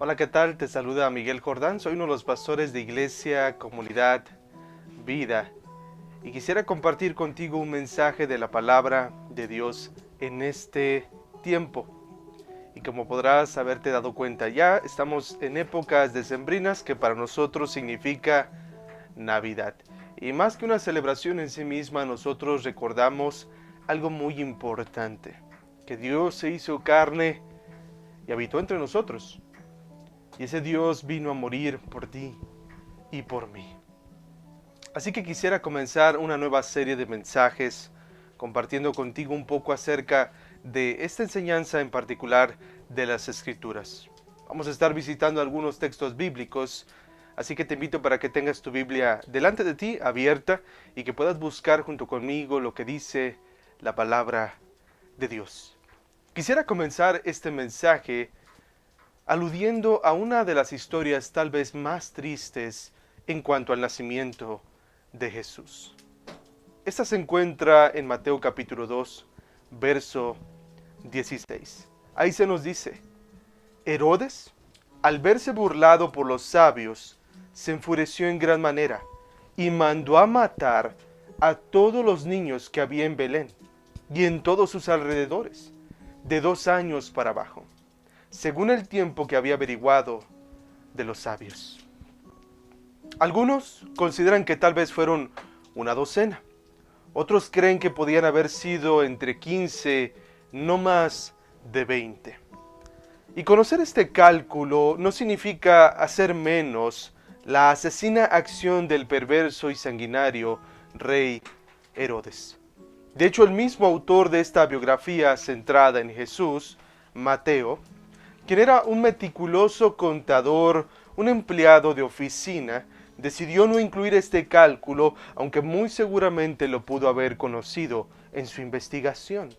Hola, ¿qué tal? Te saluda Miguel Jordán, soy uno de los pastores de Iglesia, Comunidad, Vida, y quisiera compartir contigo un mensaje de la palabra de Dios en este tiempo. Y como podrás haberte dado cuenta ya, estamos en épocas decembrinas que para nosotros significa Navidad. Y más que una celebración en sí misma, nosotros recordamos algo muy importante, que Dios se hizo carne y habitó entre nosotros. Y ese Dios vino a morir por ti y por mí. Así que quisiera comenzar una nueva serie de mensajes compartiendo contigo un poco acerca de esta enseñanza en particular de las Escrituras. Vamos a estar visitando algunos textos bíblicos, así que te invito para que tengas tu Biblia delante de ti, abierta, y que puedas buscar junto conmigo lo que dice la palabra de Dios. Quisiera comenzar este mensaje aludiendo a una de las historias tal vez más tristes en cuanto al nacimiento de Jesús. Esta se encuentra en Mateo capítulo 2, verso 16. Ahí se nos dice: Herodes, al verse burlado por los sabios, se enfureció en gran manera y mandó a matar a todos los niños que había en Belén y en todos sus alrededores, de 2 años para abajo, según el tiempo que había averiguado de los sabios. Algunos consideran que tal vez fueron una docena. Otros creen que podían haber sido entre 15, no más de 20. Y conocer este cálculo no significa hacer menos la asesina acción del perverso y sanguinario rey Herodes. De hecho, el mismo autor de esta biografía centrada en Jesús, Mateo, quien era un meticuloso contador, un empleado de oficina, decidió no incluir este cálculo, aunque muy seguramente lo pudo haber conocido en su investigación.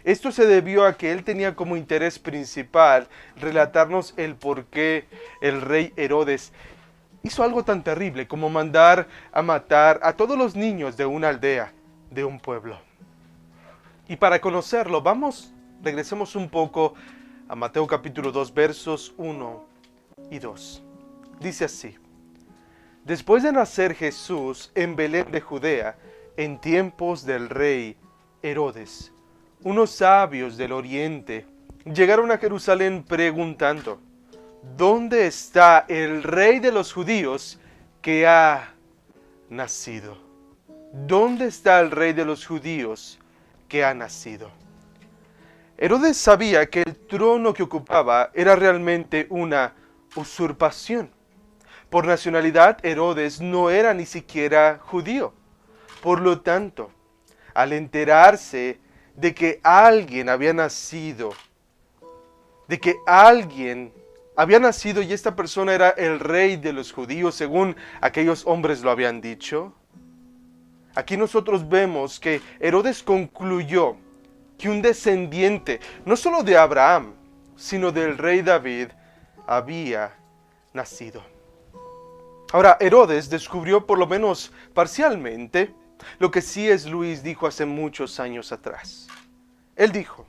Esto se debió a que él tenía como interés principal relatarnos el por qué el rey Herodes hizo algo tan terrible como mandar a matar a todos los niños de una aldea, de un pueblo. Y para conocerlo, regresemos un poco a Mateo capítulo 2, versos 1 y 2. Dice así: Después de nacer Jesús en Belén de Judea, en tiempos del rey Herodes, unos sabios del oriente llegaron a Jerusalén preguntando: ¿Dónde está el rey de los judíos que ha nacido? ¿Dónde está el rey de los judíos que ha nacido? Herodes sabía que el trono que ocupaba era realmente una usurpación. Por nacionalidad, Herodes no era ni siquiera judío. Por lo tanto, al enterarse de que alguien había nacido, y esta persona era el rey de los judíos, según aquellos hombres lo habían dicho, aquí nosotros vemos que Herodes concluyó que un descendiente, no solo de Abraham, sino del rey David, había nacido. Ahora, Herodes descubrió por lo menos parcialmente lo que C.S. Lewis dijo hace muchos años atrás. Él dijo: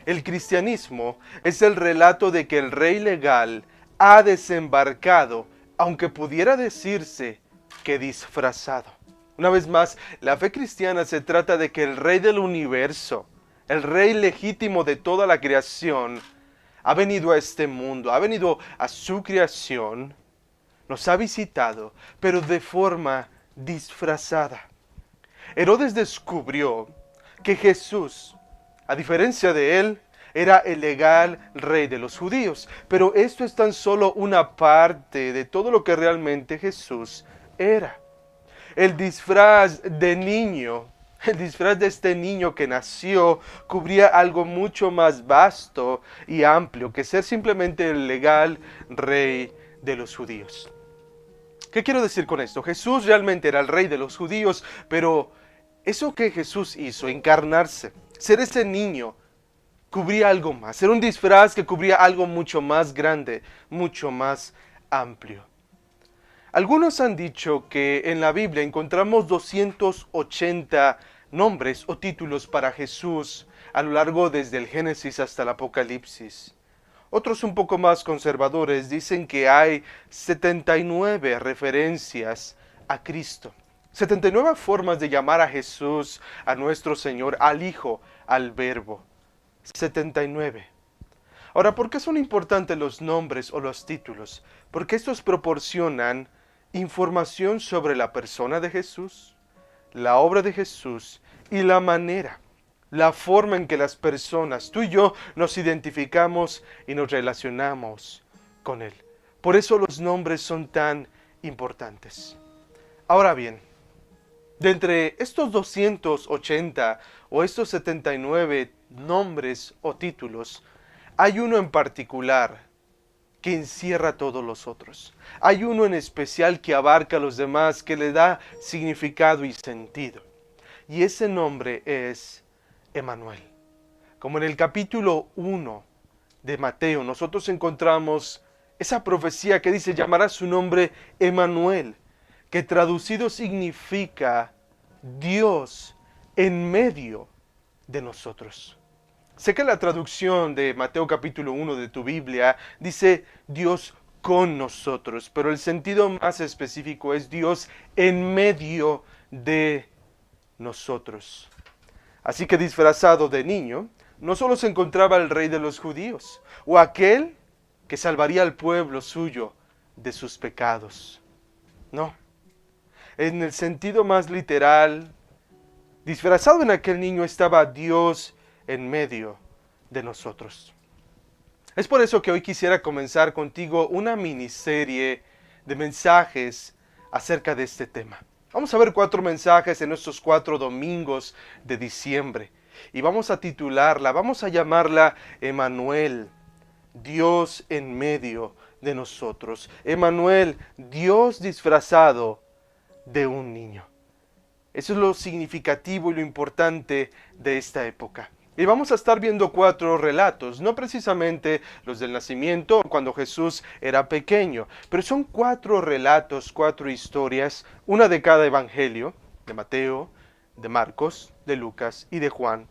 el cristianismo es el relato de que el rey legal ha desembarcado, aunque pudiera decirse que disfrazado. Una vez más, la fe cristiana se trata de que el rey del universo, el rey legítimo de toda la creación, ha venido a este mundo, ha venido a su creación, nos ha visitado, pero de forma disfrazada. Herodes descubrió que Jesús, a diferencia de él, era el legal rey de los judíos. Pero esto es tan solo una parte de todo lo que realmente Jesús era. El disfraz de niño, el disfraz de este niño que nació, cubría algo mucho más vasto y amplio que ser simplemente el legal rey de los judíos. ¿Qué quiero decir con esto? Jesús realmente era el rey de los judíos, pero eso que Jesús hizo, encarnarse, ser ese niño, cubría algo más. Era un disfraz que cubría algo mucho más grande, mucho más amplio. Algunos han dicho que en la Biblia encontramos 280 nombres o títulos para Jesús a lo largo desde el Génesis hasta el Apocalipsis. Otros un poco más conservadores dicen que hay 79 referencias a Cristo. 79 formas de llamar a Jesús, a nuestro Señor, al Hijo, al Verbo. 79. Ahora, ¿por qué son importantes los nombres o los títulos? Porque estos proporcionan información sobre la persona de Jesús, la obra de Jesús y la forma en que las personas, tú y yo, nos identificamos y nos relacionamos con Él. Por eso los nombres son tan importantes. Ahora bien, de entre estos 280 o estos 79 nombres o títulos, hay uno en particular que encierra todos los otros. Hay uno en especial que abarca a los demás, que le da significado y sentido. Y ese nombre es Emanuel. Como en el capítulo 1 de Mateo, nosotros encontramos esa profecía que dice: llamará su nombre Emanuel, que traducido significa Dios en medio de nosotros. Sé que la traducción de Mateo capítulo 1 de tu Biblia dice Dios con nosotros, pero el sentido más específico es Dios en medio de nosotros. Así que disfrazado de niño, no solo se encontraba el rey de los judíos, o aquel que salvaría al pueblo suyo de sus pecados. No, en el sentido más literal, disfrazado en aquel niño estaba Dios en medio de nosotros. Es por eso que hoy quisiera comenzar contigo una miniserie de mensajes acerca de este tema. Vamos a ver 4 mensajes en estos 4 domingos de diciembre. Y vamos a titularla, vamos a llamarla Emanuel, Dios en medio de nosotros. Emanuel, Dios disfrazado de un niño. Eso es lo significativo y lo importante de esta época. Y vamos a estar viendo 4 relatos, no precisamente los del nacimiento cuando Jesús era pequeño, pero son 4 relatos, 4 historias, una de cada evangelio, de Mateo, de Marcos, de Lucas y de Juan.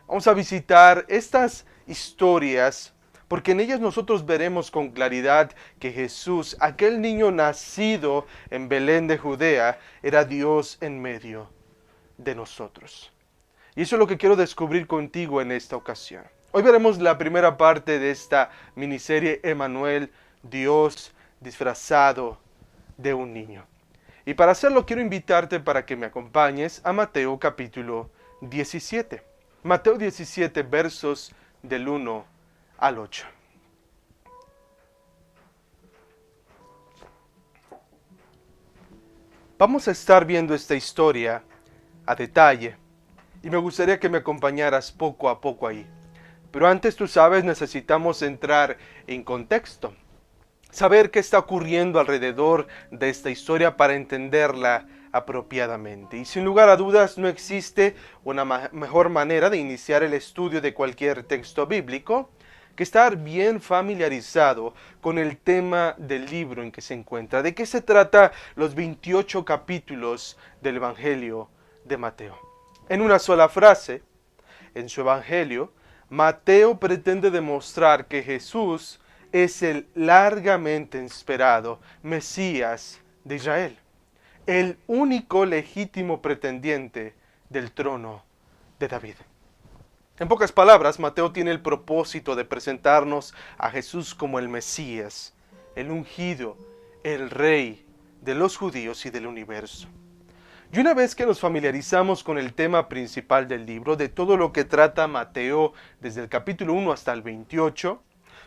Vamos a visitar estas historias porque en ellas nosotros veremos con claridad que Jesús, aquel niño nacido en Belén de Judea, era Dios en medio de nosotros. Y eso es lo que quiero descubrir contigo en esta ocasión. Hoy veremos la primera parte de esta miniserie Emanuel, Dios disfrazado de un niño. Y para hacerlo quiero invitarte para que me acompañes a Mateo capítulo 17. Mateo 17 versos del 1 al 8. Vamos a estar viendo esta historia a detalle. Y me gustaría que me acompañaras poco a poco ahí. Pero antes, tú sabes, necesitamos entrar en contexto. Saber qué está ocurriendo alrededor de esta historia para entenderla apropiadamente. Y sin lugar a dudas, no existe una mejor manera de iniciar el estudio de cualquier texto bíblico que estar bien familiarizado con el tema del libro en que se encuentra. ¿De qué se trata los 28 capítulos del Evangelio de Mateo? En una sola frase, en su evangelio, Mateo pretende demostrar que Jesús es el largamente esperado Mesías de Israel, el único legítimo pretendiente del trono de David. En pocas palabras, Mateo tiene el propósito de presentarnos a Jesús como el Mesías, el ungido, el rey de los judíos y del universo. Y una vez que nos familiarizamos con el tema principal del libro, de todo lo que trata Mateo desde el capítulo 1 hasta el 28,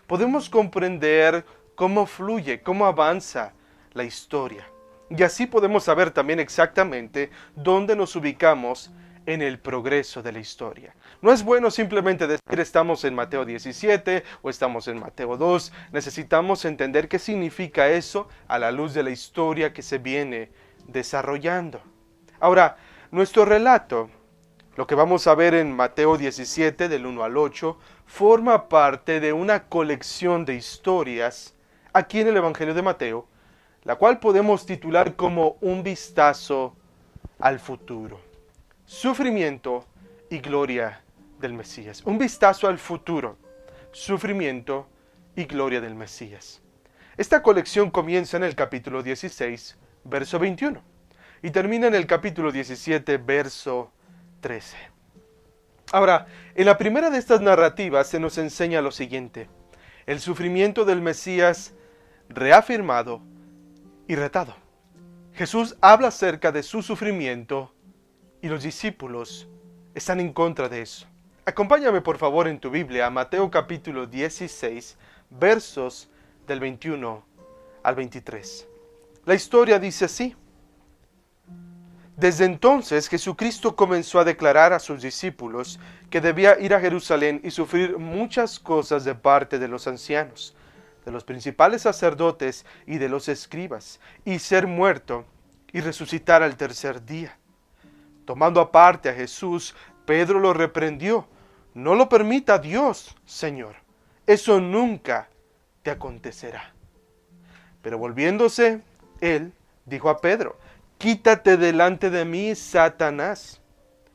podemos comprender cómo fluye, cómo avanza la historia. Y así podemos saber también exactamente dónde nos ubicamos en el progreso de la historia. No es bueno simplemente decir estamos en Mateo 17 o estamos en Mateo 2. Necesitamos entender qué significa eso a la luz de la historia que se viene desarrollando. Ahora, nuestro relato, lo que vamos a ver en Mateo 17, del 1 al 8, forma parte de una colección de historias aquí en el Evangelio de Mateo, la cual podemos titular como un vistazo al futuro. Sufrimiento y gloria del Mesías. Un vistazo al futuro, sufrimiento y gloria del Mesías. Esta colección comienza en el capítulo 16, verso 21, y termina en el capítulo 17, verso 13. Ahora, en la primera de estas narrativas se nos enseña lo siguiente: el sufrimiento del Mesías reafirmado y retado. Jesús habla acerca de su sufrimiento y los discípulos están en contra de eso. Acompáñame por favor en tu Biblia a Mateo capítulo 16, versos del 21 al 23. La historia dice así: Desde entonces Jesucristo comenzó a declarar a sus discípulos que debía ir a Jerusalén y sufrir muchas cosas de parte de los ancianos, de los principales sacerdotes y de los escribas, y ser muerto y resucitar al tercer día. Tomando aparte a Jesús, Pedro lo reprendió: No lo permita Dios, Señor, eso nunca te acontecerá. Pero volviéndose, él dijo a Pedro: Quítate delante de mí, Satanás.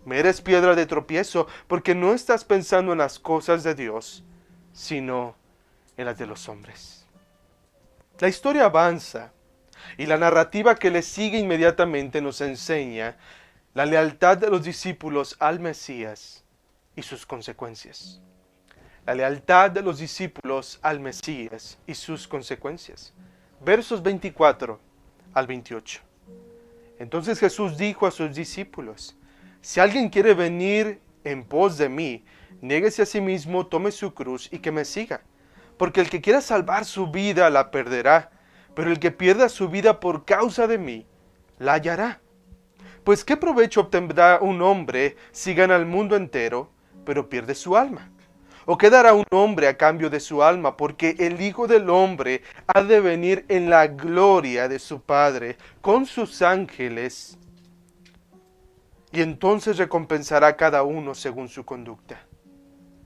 Me eres piedra de tropiezo, porque no estás pensando en las cosas de Dios, sino en las de los hombres. La historia avanza, y la narrativa que le sigue inmediatamente nos enseña la lealtad de los discípulos al Mesías y sus consecuencias. La lealtad de los discípulos al Mesías y sus consecuencias. Versos 24 al 28. Entonces Jesús dijo a sus discípulos: Si alguien quiere venir en pos de mí, niéguese a sí mismo, tome su cruz y que me siga. Porque el que quiera salvar su vida la perderá, pero el que pierda su vida por causa de mí, la hallará. Pues ¿qué provecho obtendrá un hombre si gana el mundo entero, pero pierde su alma? ¿O qué dará un hombre a cambio de su alma? Porque el Hijo del Hombre ha de venir en la gloria de su Padre con sus ángeles, y entonces recompensará a cada uno según su conducta.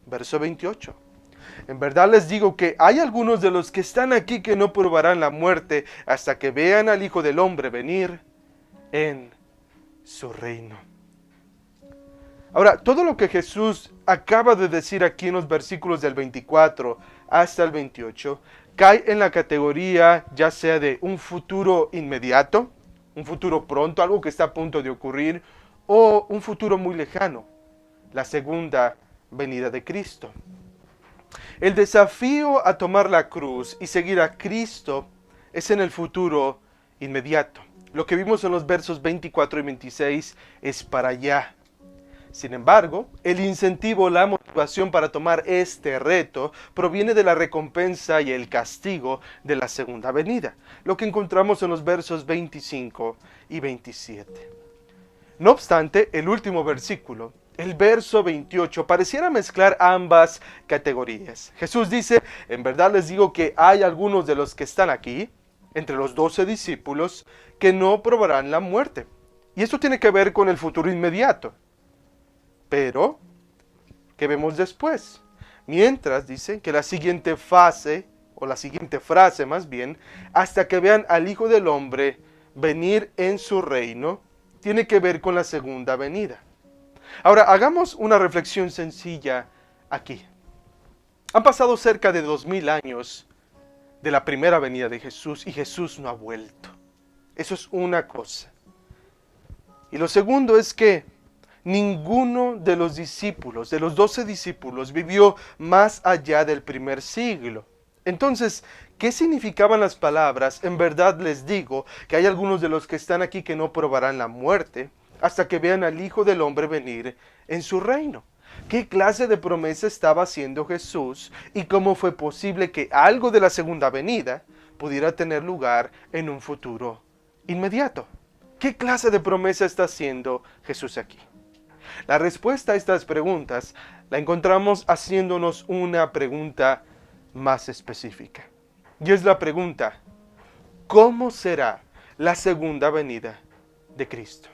Verso 28. En verdad les digo que hay algunos de los que están aquí que no probarán la muerte hasta que vean al Hijo del Hombre venir en su reino. Ahora, todo lo que Jesús acaba de decir aquí en los versículos del 24 hasta el 28 cae en la categoría ya sea de un futuro inmediato, un futuro pronto, algo que está a punto de ocurrir, o un futuro muy lejano, la segunda venida de Cristo. El desafío a tomar la cruz y seguir a Cristo es en el futuro inmediato. Lo que vimos en los versos 24 y 26 es para allá. Sin embargo, el incentivo, la motivación para tomar este reto proviene de la recompensa y el castigo de la segunda venida, lo que encontramos en los versos 25 y 27. No obstante, el último versículo, el verso 28, pareciera mezclar ambas categorías. Jesús dice: en verdad les digo que hay algunos de los que están aquí, entre los 12 discípulos, que no probarán la muerte. Y esto tiene que ver con el futuro inmediato. Pero, ¿qué vemos después? Mientras, dice, que la siguiente fase, o la siguiente frase más bien, hasta que vean al Hijo del Hombre venir en su reino, tiene que ver con la segunda venida. Ahora, hagamos una reflexión sencilla aquí. Han pasado cerca de 2000 años de la primera venida de Jesús y Jesús no ha vuelto. Eso es una cosa. Y lo segundo es que ninguno de los discípulos, de los 12 discípulos, vivió más allá del primer siglo. Entonces, ¿qué significaban las palabras? En verdad les digo que hay algunos de los que están aquí que no probarán la muerte hasta que vean al Hijo del Hombre venir en su reino. ¿Qué clase de promesa estaba haciendo Jesús y cómo fue posible que algo de la segunda venida pudiera tener lugar en un futuro inmediato? ¿Qué clase de promesa está haciendo Jesús aquí? La respuesta a estas preguntas la encontramos haciéndonos una pregunta más específica. Y es la pregunta: ¿cómo será la segunda venida de Cristo?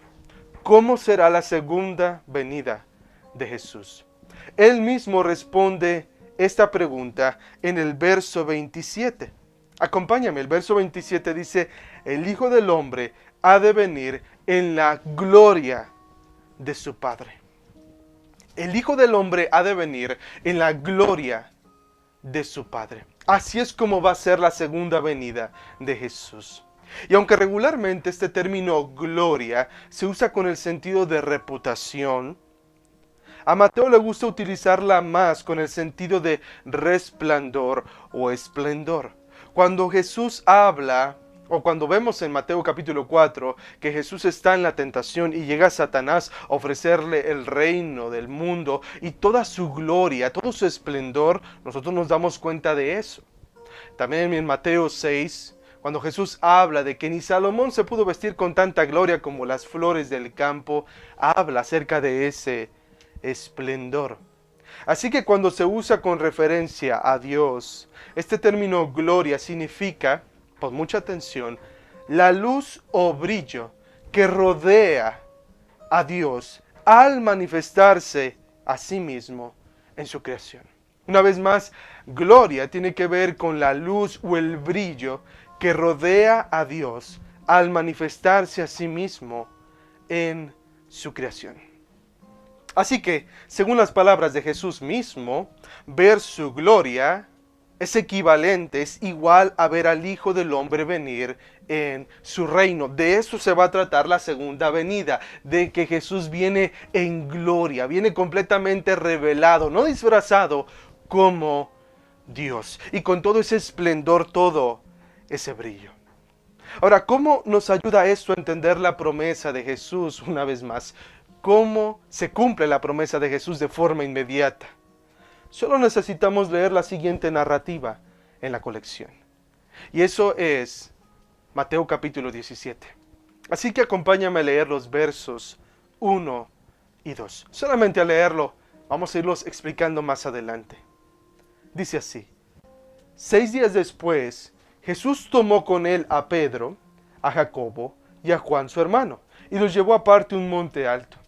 ¿Cómo será la segunda venida de Jesús? Él mismo responde esta pregunta en el verso 27. Acompáñame, el verso 27 dice: el Hijo del Hombre ha de venir en la gloria de su Padre. El Hijo del Hombre ha de venir en la gloria de su Padre. Así es como va a ser la segunda venida de Jesús. Y aunque regularmente este término gloria se usa con el sentido de reputación, a Mateo le gusta utilizarla más con el sentido de resplandor o esplendor. Cuando Jesús habla, o cuando vemos en Mateo capítulo 4, que Jesús está en la tentación y llega Satanás a ofrecerle el reino del mundo y toda su gloria, todo su esplendor, nosotros nos damos cuenta de eso. También en Mateo 6, cuando Jesús habla de que ni Salomón se pudo vestir con tanta gloria como las flores del campo, habla acerca de ese esplendor. Así que cuando se usa con referencia a Dios, este término gloria significa, pon mucha atención, la luz o brillo que rodea a Dios al manifestarse a sí mismo en su creación. Una vez más, gloria tiene que ver con la luz o el brillo que rodea a Dios al manifestarse a sí mismo en su creación. Así que, según las palabras de Jesús mismo, ver su gloria es equivalente, es igual a ver al Hijo del Hombre venir en su reino. De eso se va a tratar la segunda venida, de que Jesús viene en gloria, viene completamente revelado, no disfrazado, como Dios. Y con todo ese esplendor, todo ese brillo. Ahora, ¿cómo nos ayuda esto a entender la promesa de Jesús una vez más? ¿Cómo se cumple la promesa de Jesús de forma inmediata? Solo necesitamos leer la siguiente narrativa en la colección. Y eso es Mateo capítulo 17. Así que acompáñame a leer los versos 1 y 2. Solamente a leerlo, vamos a irlos explicando más adelante. Dice así: 6 días después, Jesús tomó con él a Pedro, a Jacobo y a Juan su hermano, y los llevó aparte a un monte alto.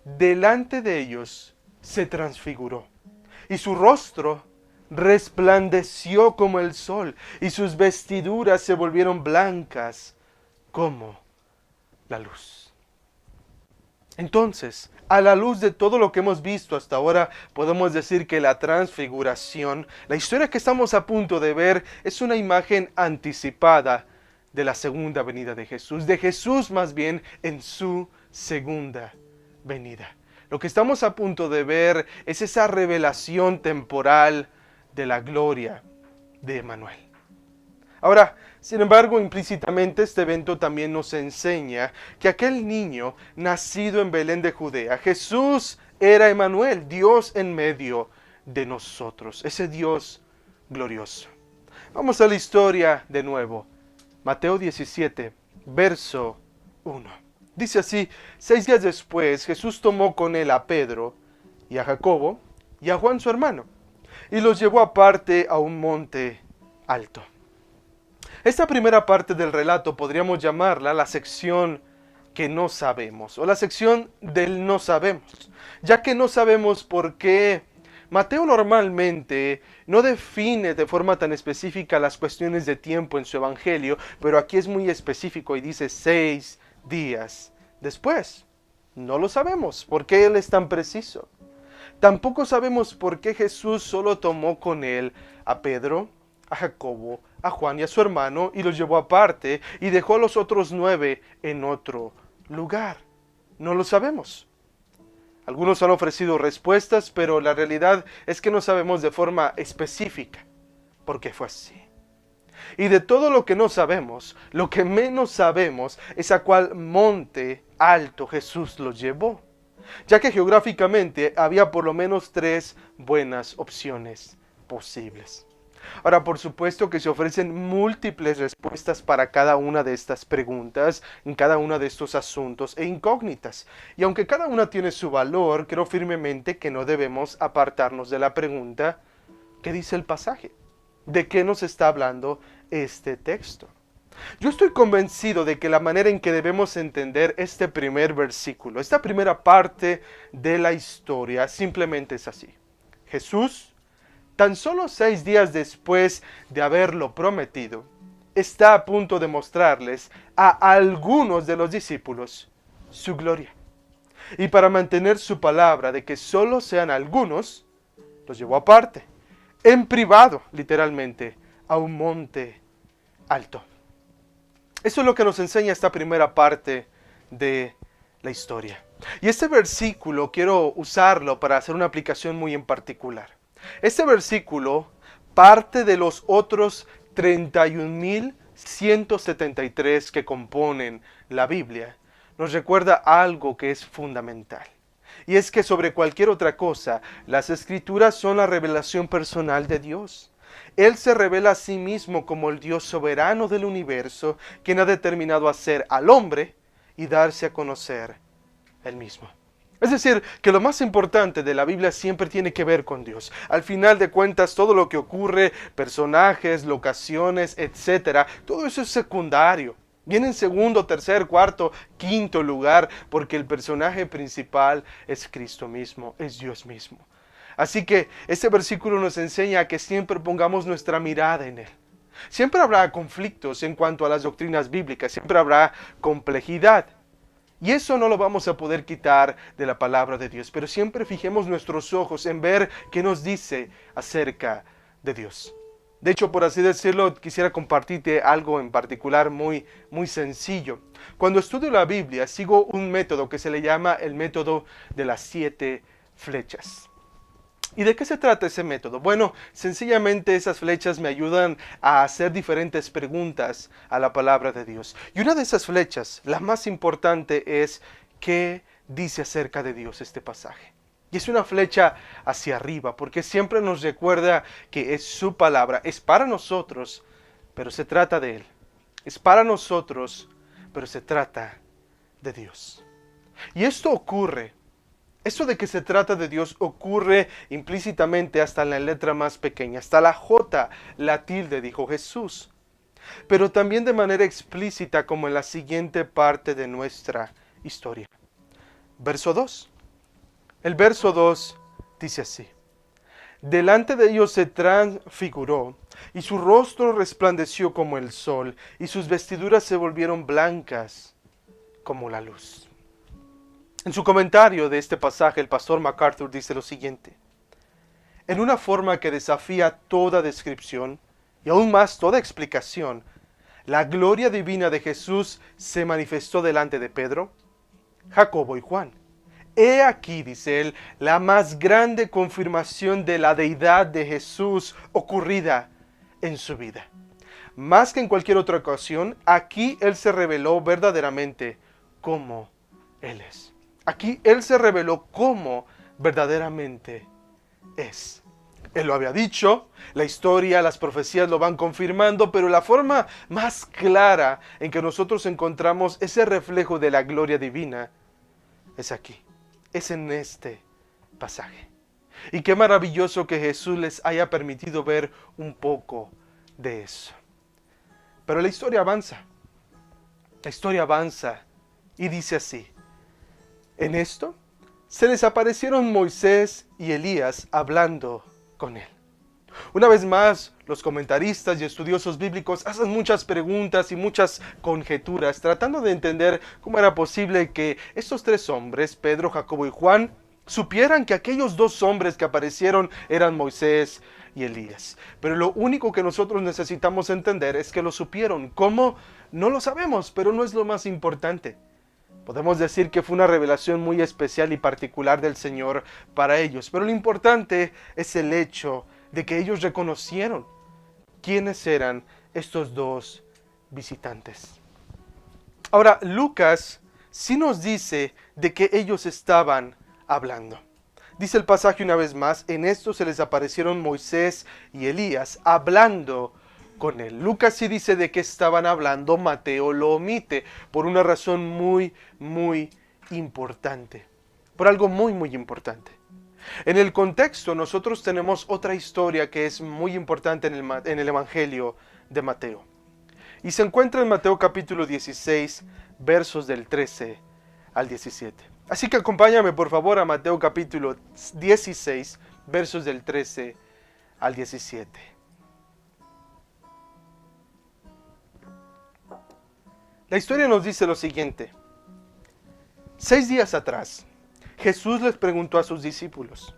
Delante de ellos se transfiguró, y su rostro resplandeció como el sol, y sus vestiduras se volvieron blancas como la luz. Entonces, a la luz de todo lo que hemos visto hasta ahora, podemos decir que la transfiguración, la historia que estamos a punto de ver, es una imagen anticipada de la segunda venida de Jesús más bien en su segunda venida. Lo que estamos a punto de ver es esa revelación temporal de la gloria de Emmanuel. Ahora, sin embargo, implícitamente este evento también nos enseña que aquel niño nacido en Belén de Judea, Jesús era Emmanuel, Dios en medio de nosotros, ese Dios glorioso. Vamos a la historia de nuevo. Mateo 17, verso 1. Dice así: 6 días después, Jesús tomó con él a Pedro y a Jacobo y a Juan su hermano, y los llevó aparte a un monte alto. Esta primera parte del relato podríamos llamarla la sección que no sabemos, o la sección del no sabemos, ya que no sabemos por qué Mateo normalmente no define de forma tan específica las cuestiones de tiempo en su evangelio, pero aquí es muy específico y dice 6 días después. No lo sabemos, ¿por qué él es tan preciso? Tampoco sabemos por qué Jesús solo tomó con él a Pedro, a Jacobo, a Juan y a su hermano y los llevó aparte y dejó a los otros 9 en otro lugar. No lo sabemos. Algunos han ofrecido respuestas, pero la realidad es que no sabemos de forma específica por qué fue así. Y de todo lo que no sabemos, lo que menos sabemos es a cuál monte alto Jesús los llevó, ya que geográficamente había por lo menos 3 buenas opciones posibles. Ahora, por supuesto que se ofrecen múltiples respuestas para cada una de estas preguntas, en cada uno de estos asuntos e incógnitas. Y aunque cada una tiene su valor, creo firmemente que no debemos apartarnos de la pregunta: ¿qué dice el pasaje? ¿De qué nos está hablando este texto? Yo estoy convencido de que la manera en que debemos entender este primer versículo, esta primera parte de la historia, simplemente es así. Jesús, tan solo 6 días después de haberlo prometido, está a punto de mostrarles a algunos de los discípulos su gloria. Y para mantener su palabra de que solo sean algunos, los llevó aparte en privado, literalmente, a un monte alto. Eso es lo que nos enseña esta primera parte de la historia. Y este versículo quiero usarlo para hacer una aplicación muy en particular. Este versículo parte de los otros 31.173 que componen la Biblia. Nos recuerda algo que es fundamental. Y es que sobre cualquier otra cosa, las Escrituras son la revelación personal de Dios. Él se revela a sí mismo como el Dios soberano del universo, quien ha determinado hacer al hombre y darse a conocer él mismo. Es decir, que lo más importante de la Biblia siempre tiene que ver con Dios. Al final de cuentas, todo lo que ocurre, personajes, locaciones, etcétera, todo eso es secundario. Viene en segundo, tercer, cuarto, quinto lugar, porque el personaje principal es Cristo mismo, es Dios mismo. Así que este versículo nos enseña que siempre pongamos nuestra mirada en Él. Siempre habrá conflictos en cuanto a las doctrinas bíblicas, siempre habrá complejidad. Y eso no lo vamos a poder quitar de la palabra de Dios, pero siempre fijemos nuestros ojos en ver qué nos dice acerca de Dios. De hecho, por así decirlo, quisiera compartirte algo en particular muy sencillo. Cuando estudio la Biblia, sigo un método que se le llama el método de las 7 flechas. ¿Y de qué se trata ese método? Bueno, sencillamente esas flechas me ayudan a hacer diferentes preguntas a la palabra de Dios. Y una de esas flechas, la más importante, es ¿qué dice acerca de Dios este pasaje? Y es una flecha hacia arriba, porque siempre nos recuerda que es su palabra, es para nosotros, pero se trata de Él. Es para nosotros, pero se trata de Dios. Y esto ocurre. Esto de que se trata de Dios ocurre implícitamente hasta en la letra más pequeña, hasta la J, la tilde, dijo Jesús. Pero también de manera explícita como en la siguiente parte de nuestra historia. Verso 2. El verso 2 dice así. Delante de ellos se transfiguró, y su rostro resplandeció como el sol, y sus vestiduras se volvieron blancas como la luz. En su comentario de este pasaje, el pastor MacArthur dice lo siguiente. En una forma que desafía toda descripción, y aún más toda explicación, la gloria divina de Jesús se manifestó delante de Pedro, Jacobo y Juan. He aquí, dice él, la más grande confirmación de la deidad de Jesús ocurrida en su vida. Más que en cualquier otra ocasión, aquí Él se reveló verdaderamente como Él es. Aquí Él se reveló como verdaderamente es. Él lo había dicho, la historia, las profecías lo van confirmando, pero la forma más clara en que nosotros encontramos ese reflejo de la gloria divina es aquí, es en este pasaje. Y qué maravilloso que Jesús les haya permitido ver un poco de eso. Pero la historia avanza y dice así. En esto se les aparecieron Moisés y Elías hablando con él. Una vez más, los comentaristas y estudiosos bíblicos hacen muchas preguntas y muchas conjeturas, tratando de entender cómo era posible que estos tres hombres, Pedro, Jacobo y Juan, supieran que aquellos dos hombres que aparecieron eran Moisés y Elías. Pero lo único que nosotros necesitamos entender es que lo supieron. ¿Cómo? No lo sabemos, pero no es lo más importante. Podemos decir que fue una revelación muy especial y particular del Señor para ellos, pero lo importante es el hecho de que ellos reconocieron quiénes eran estos dos visitantes. Ahora, Lucas sí nos dice de que ellos estaban hablando. Dice el pasaje una vez más, en esto se les aparecieron Moisés y Elías hablando con él. Lucas sí dice de qué estaban hablando, Mateo lo omite por una razón muy importante, por algo muy importante. En el contexto nosotros tenemos otra historia que es muy importante en el Evangelio de Mateo. Y se encuentra en Mateo capítulo 16, versos del 13 al 17. Así que acompáñame por favor a Mateo capítulo 16, versos del 13 al 17. La historia nos dice lo siguiente. 6 días atrás, Jesús les preguntó a sus discípulos,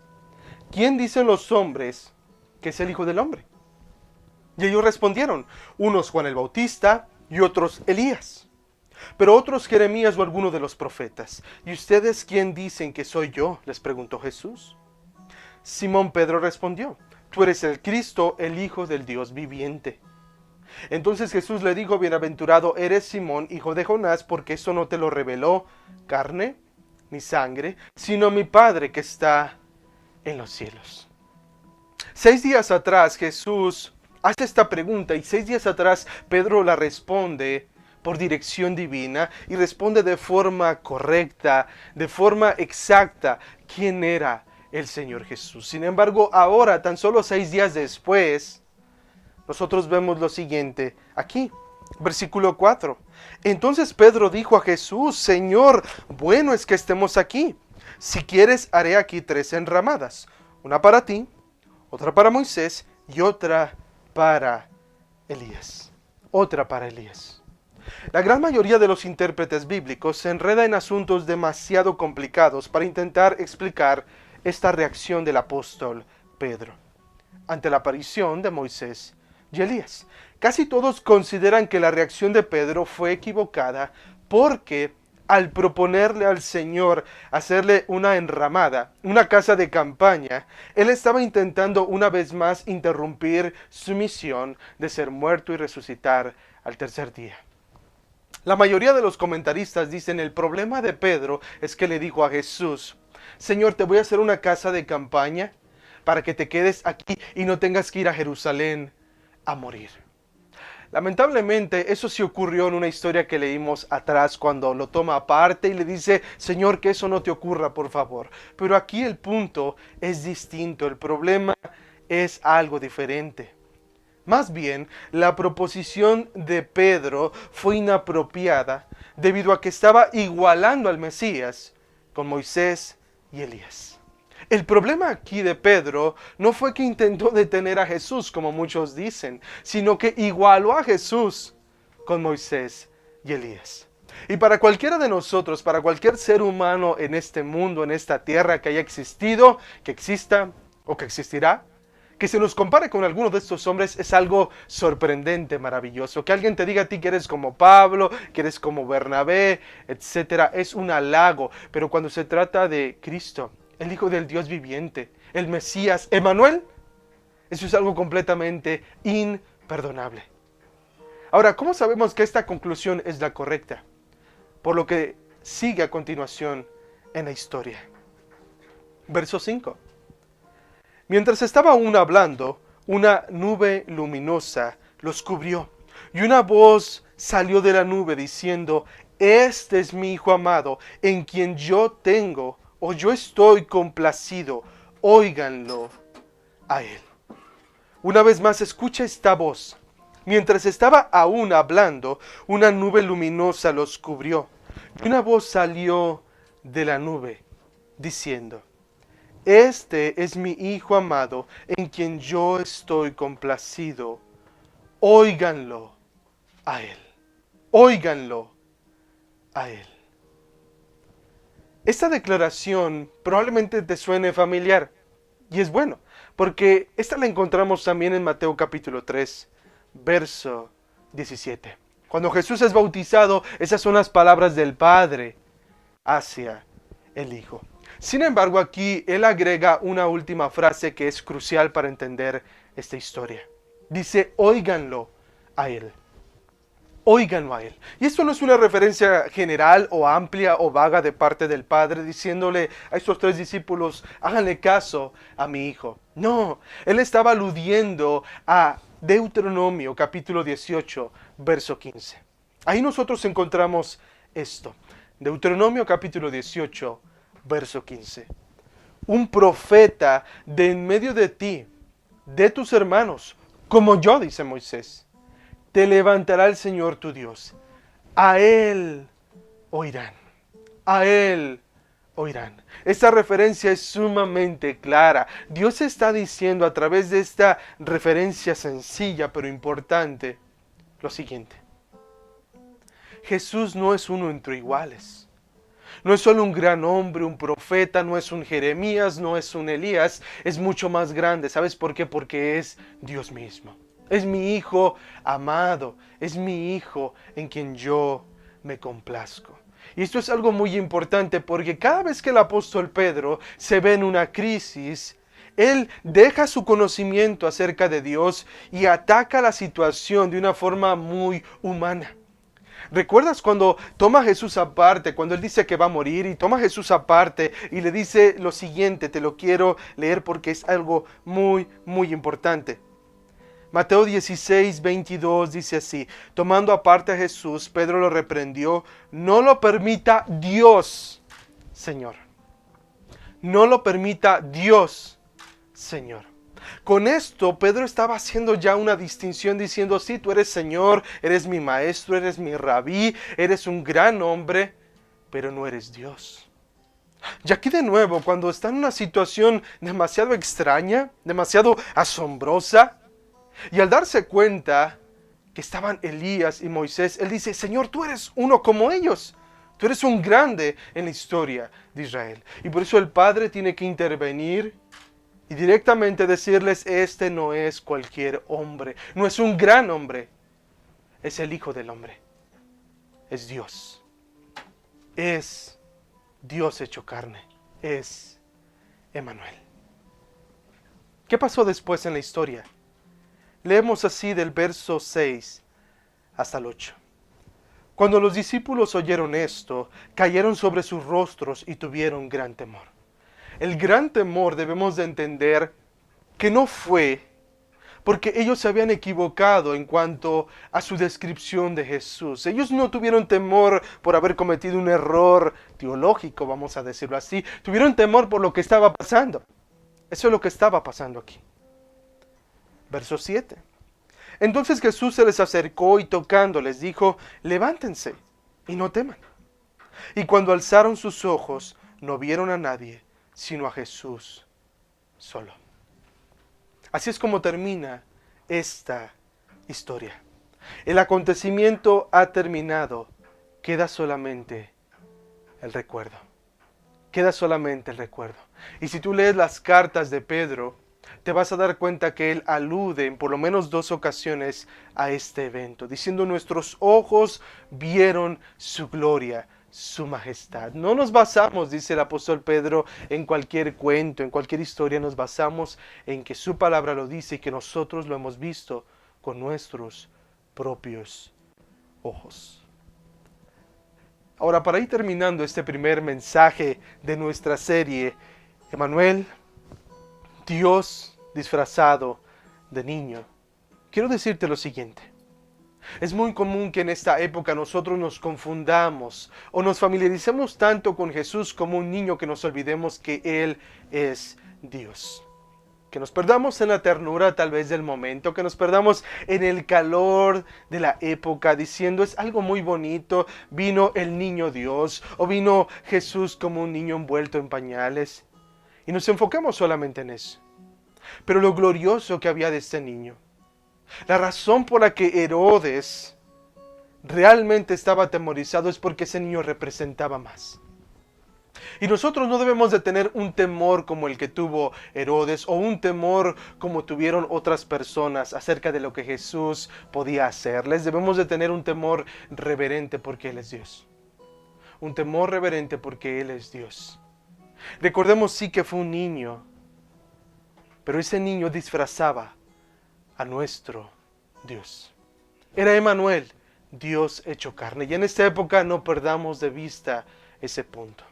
¿quién dicen los hombres que es el Hijo del Hombre? Y ellos respondieron, unos Juan el Bautista y otros Elías, pero otros Jeremías o alguno de los profetas. ¿Y ustedes quién dicen que soy yo?, les preguntó Jesús. Simón Pedro respondió, tú eres el Cristo, el Hijo del Dios viviente. Entonces Jesús le dijo, bienaventurado eres Simón, hijo de Jonás, porque eso no te lo reveló carne ni sangre, sino mi Padre que está en los cielos. 6 días atrás Jesús hace esta pregunta y 6 días atrás Pedro la responde por dirección divina y responde de forma correcta, de forma exacta, quién era el Señor Jesús. Sin embargo, ahora, tan solo 6 días después, nosotros vemos lo siguiente aquí, versículo 4. Entonces Pedro dijo a Jesús, Señor, bueno es que estemos aquí. Si quieres, haré aquí 3 enramadas, una para ti, otra para Moisés y otra para Elías. Otra para Elías. La gran mayoría de los intérpretes bíblicos se enreda en asuntos demasiado complicados para intentar explicar esta reacción del apóstol Pedro ante la aparición de Moisés y Elías. Casi todos consideran que la reacción de Pedro fue equivocada porque al proponerle al Señor hacerle una enramada, una casa de campaña, él estaba intentando una vez más interrumpir su misión de ser muerto y resucitar al tercer día. La mayoría de los comentaristas dicen el problema de Pedro es que le dijo a Jesús, Señor, te voy a hacer una casa de campaña para que te quedes aquí y no tengas que ir a Jerusalén a morir. Lamentablemente, eso sí ocurrió en una historia que leímos atrás cuando lo toma aparte y le dice, Señor, que eso no te ocurra, por favor. Pero aquí el punto es distinto, el problema es algo diferente. Más bien, la proposición de Pedro fue inapropiada debido a que estaba igualando al Mesías con Moisés y Elías. El problema aquí de Pedro no fue que intentó detener a Jesús, como muchos dicen, sino que igualó a Jesús con Moisés y Elías. Y para cualquiera de nosotros, para cualquier ser humano en este mundo, en esta tierra que haya existido, que exista o que existirá, que se nos compare con alguno de estos hombres es algo sorprendente, maravilloso. Que alguien te diga a ti que eres como Pablo, que eres como Bernabé, etcétera, es un halago. Pero cuando se trata de Cristo, el Hijo del Dios viviente, el Mesías, Emmanuel, eso es algo completamente imperdonable. Ahora, ¿cómo sabemos que esta conclusión es la correcta? Por lo que sigue a continuación en la historia. Verso 5. Mientras estaba aún hablando, una nube luminosa los cubrió, y una voz salió de la nube diciendo, Este es mi Hijo amado, en quien yo estoy complacido, óiganlo a él. Una vez más, escucha esta voz. Mientras estaba aún hablando, una nube luminosa los cubrió, y una voz salió de la nube diciendo, Este es mi Hijo amado, en quien yo estoy complacido. Óiganlo a él. Óiganlo a él. Esta declaración probablemente te suene familiar. Y es bueno, porque esta la encontramos también en Mateo capítulo 3, verso 17. Cuando Jesús es bautizado, esas son las palabras del Padre hacia el Hijo. Sin embargo, aquí él agrega una última frase que es crucial para entender esta historia. Dice, óiganlo a él. Óiganlo a él. Y esto no es una referencia general o amplia o vaga de parte del Padre diciéndole a estos 3 discípulos, háganle caso a mi hijo. No, él estaba aludiendo a Deuteronomio capítulo 18, verso 15. Ahí nosotros encontramos esto. Deuteronomio capítulo 18, verso 15. Un profeta de en medio de ti, de tus hermanos, como yo, dice Moisés, te levantará el Señor tu Dios. A Él oirán. A Él oirán. Esta referencia es sumamente clara. Dios está diciendo a través de esta referencia sencilla pero importante lo siguiente. Jesús no es uno entre iguales. No es solo un gran hombre, un profeta, no es un Jeremías, no es un Elías, es mucho más grande. ¿Sabes por qué? Porque es Dios mismo. Es mi Hijo amado, es mi Hijo en quien yo me complazco. Y esto es algo muy importante porque cada vez que el apóstol Pedro se ve en una crisis, él deja su conocimiento acerca de Dios y ataca la situación de una forma muy humana. ¿Recuerdas cuando toma a Jesús aparte, cuando él dice que va a morir y toma a Jesús aparte y le dice lo siguiente? Te lo quiero leer porque es algo muy, muy importante. Mateo 16, 22 dice así: tomando aparte a Jesús, Pedro lo reprendió: no lo permita Dios, Señor. No lo permita Dios, Señor. Con esto, Pedro estaba haciendo ya una distinción diciendo: sí, tú eres Señor, eres mi maestro, eres mi rabí, eres un gran hombre, pero no eres Dios. Y aquí de nuevo, cuando está en una situación demasiado extraña, demasiado asombrosa, y al darse cuenta que estaban Elías y Moisés, él dice: Señor, tú eres uno como ellos. Tú eres un grande en la historia de Israel. Y por eso el Padre tiene que intervenir y directamente decirles: este no es cualquier hombre, no es un gran hombre, es el Hijo del Hombre, es Dios. Es Dios hecho carne, es Emmanuel. ¿Qué pasó después en la historia? Leemos así del verso 6 hasta el 8. Cuando los discípulos oyeron esto, cayeron sobre sus rostros y tuvieron gran temor. El gran temor debemos de entender que no fue porque ellos se habían equivocado en cuanto a su descripción de Jesús. Ellos no tuvieron temor por haber cometido un error teológico, vamos a decirlo así. Tuvieron temor por lo que estaba pasando. Eso es lo que estaba pasando aquí. Verso 7. Entonces Jesús se les acercó y tocando les dijo: levántense y no teman. Y cuando alzaron sus ojos, no vieron a nadie, sino a Jesús solo. Así es como termina esta historia. El acontecimiento ha terminado, queda solamente el recuerdo. Queda solamente el recuerdo. Y si tú lees las cartas de Pedro, te vas a dar cuenta que él alude en por lo menos 2 ocasiones a este evento, diciendo: nuestros ojos vieron su gloria, su majestad. No nos basamos, dice el apóstol Pedro, en cualquier cuento, en cualquier historia. Nos basamos en que su palabra lo dice y que nosotros lo hemos visto con nuestros propios ojos. Ahora, para ir terminando este primer mensaje de nuestra serie, Emmanuel, Dios disfrazado de niño, quiero decirte lo siguiente. Es muy común que en esta época nosotros nos confundamos o nos familiaricemos tanto con Jesús como un niño que nos olvidemos que Él es Dios. Que nos perdamos en la ternura tal vez del momento, que nos perdamos en el calor de la época diciendo: es algo muy bonito, vino el niño Dios o vino Jesús como un niño envuelto en pañales. Y nos enfocamos solamente en eso. Pero lo glorioso que había de este niño, la razón por la que Herodes realmente estaba atemorizado, es porque ese niño representaba más. Y nosotros no debemos de tener un temor como el que tuvo Herodes o un temor como tuvieron otras personas acerca de lo que Jesús podía hacerles. Debemos de tener un temor reverente porque Él es Dios. Un temor reverente porque Él es Dios. Recordemos sí que fue un niño, pero ese niño disfrazaba a nuestro Dios. Era Emmanuel, Dios hecho carne. Y en esta época no perdamos de vista ese punto.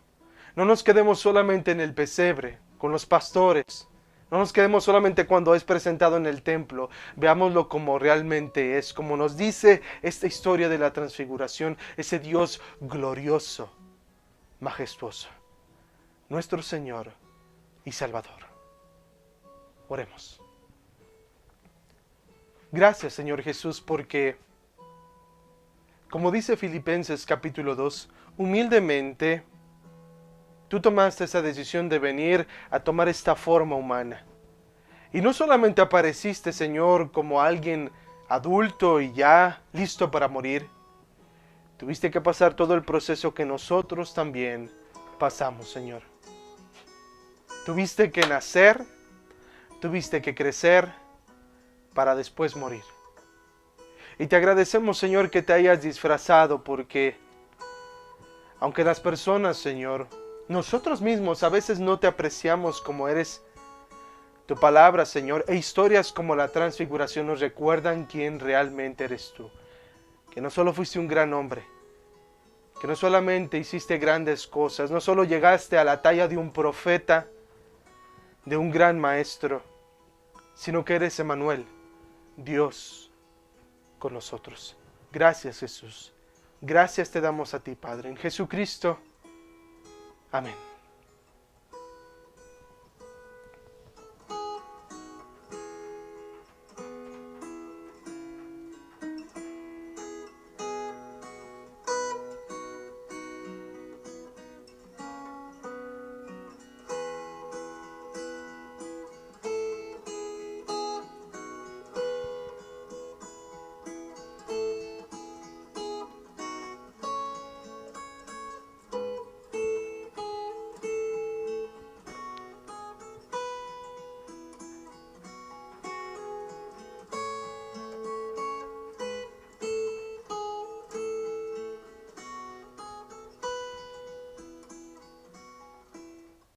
No nos quedemos solamente en el pesebre, con los pastores. No nos quedemos solamente cuando es presentado en el templo. Veámoslo como realmente es, como nos dice esta historia de la transfiguración, ese Dios glorioso, majestuoso, nuestro Señor y Salvador. Oremos. Gracias, Señor Jesús, porque, como dice Filipenses capítulo 2, humildemente tú tomaste esa decisión de venir a tomar esta forma humana. Y no solamente apareciste, Señor, como alguien adulto y ya listo para morir, Tuviste que pasar todo el proceso que nosotros también pasamos, Señor. Tuviste que nacer, tuviste que crecer para después morir. Y te agradecemos, Señor, que te hayas disfrazado porque, aunque las personas, Señor, nosotros mismos a veces no te apreciamos como eres, tu palabra, Señor, e historias como la transfiguración nos recuerdan quién realmente eres tú. Que no solo fuiste un gran hombre, que no solamente hiciste grandes cosas, no solo llegaste a la talla de un profeta, de un gran maestro, sino que eres Emmanuel, Dios con nosotros. Gracias, Jesús. Gracias te damos a ti, Padre. En Jesucristo. Amén.